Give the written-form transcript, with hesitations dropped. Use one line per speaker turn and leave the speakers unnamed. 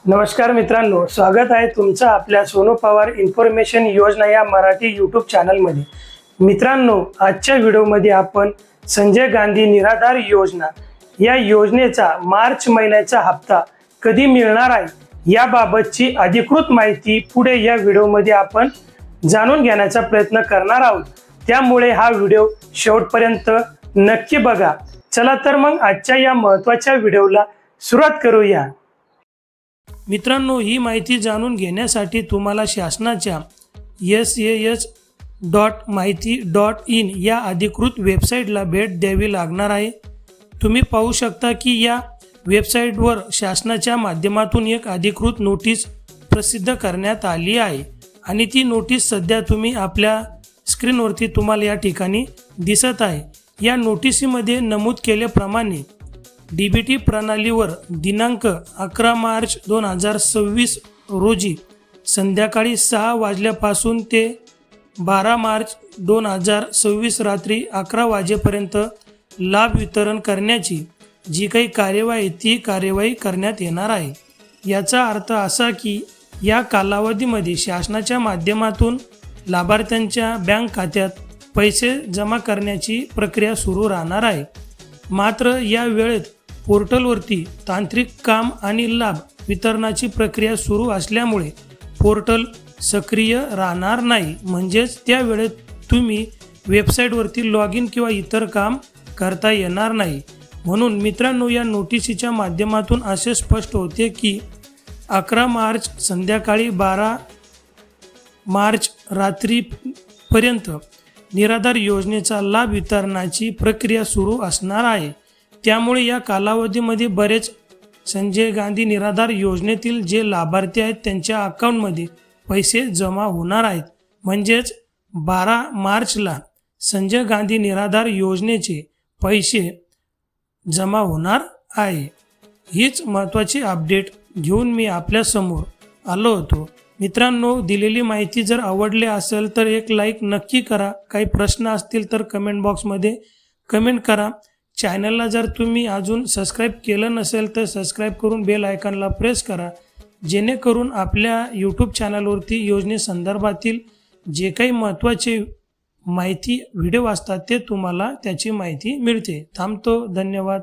नमस्कार मित्रांनो, स्वागत आहे तुमचं आपल्या सोनू पवार इन्फॉर्मेशन योजना या मराठी यूट्यूब चॅनलमध्ये। मित्रांनो, आजच्या व्हिडिओमध्ये आपण संजय गांधी निराधार योजना या योजनेचा मार्च महिन्याचा हप्ता कधी मिळणार आहे याबाबतची अधिकृत माहिती पुढे या व्हिडिओमध्ये आपण जाणून घेण्याचा प्रयत्न करणार आहोत। त्यामुळे हा व्हिडिओ शेवटपर्यंत नक्की बघा। चला तर मग आजच्या या महत्त्वाच्या व्हिडिओला सुरुवात करूया। मित्रांनो, ही माहिती जाणून घेण्यासाठी तुम्हाला शासनाच्या sas.mahiti.in या अधिकृत वेबसाईटला भेट द्यावी लागणार आहे। तुम्ही पाहू शकता की या वेबसाईटवर शासनाच्या माध्यमातून एक अधिकृत नोटीस प्रसिद्ध करण्यात आली आहे आणि ती नोटीस सध्या तुम्ही आपल्या स्क्रीनवरती तुम्हाला या ठिकाणी दिसत आहे। या नोटिसीमध्ये नमूद केल्याप्रमाणे डीबीटी प्रणालीवर दिनांक 11 मार्च 2026 रोजी संध्याकाळी 6 वाजल्यापासून ते 12 मार्च 2026 रात्री 11 वाजेपर्यंत लाभ वितरण करण्याची जी काही कार्यवाही ती कार्यवाही करण्यात येणार आहे। याचा अर्थ असा की या कालावधीमध्ये शासनाच्या माध्यमातून लाभार्थ्यांच्या बँक खात्यात पैसे जमा करण्याची प्रक्रिया सुरू राहणार आहे। मात्र या वेळेत पोर्टलवरती तांत्रिक काम आणि लाभ वितरणाची प्रक्रिया सुरू असल्यामुळे पोर्टल सक्रिय राहणार नाही, म्हणजेच त्या वेळेत तुम्ही वेबसाईटवरती लॉग इन किंवा इतर काम करता येणार नाही। म्हणून मित्रांनो, या नोटिसीच्या माध्यमातून असे स्पष्ट होते की 11 मार्च संध्याकाळी 12 मार्च रात्रीपर्यंत निराधार योजनेचा लाभ वितरणाची प्रक्रिया सुरू असणार आहे। त्यामुळे या कालावधीमध्ये बरेच संजय गांधी निराधार योजनेतील जे लाभार्थी आहेत त्यांच्या अकाउंटमध्ये पैसे जमा होणार आहेत। म्हणजेच 12 मार्चला संजय गांधी निराधार योजनेचे पैसे जमा होणार आहे। हीच महत्त्वाची अपडेट घेऊन मी आपल्यासमोर आलो होतो। मित्रांनो, दिलेली माहिती जर आवडली असेल तर एक लाईक नक्की करा। काही प्रश्न असतील तर कमेंट बॉक्समध्ये कमेंट करा। चॅनलला जर तुम्ही अजून सबस्क्राईब केलं नसेल तर सबस्क्राईब करून बेल आयकॉनला प्रेस करा, जेणेकरून आपल्या यूट्यूब चॅनलवरती योजनेसंदर्भातील जे काही महत्त्वाचे माहिती व्हिडिओ असतात ते तुम्हाला त्याची माहिती मिळते। थांबतो, धन्यवाद।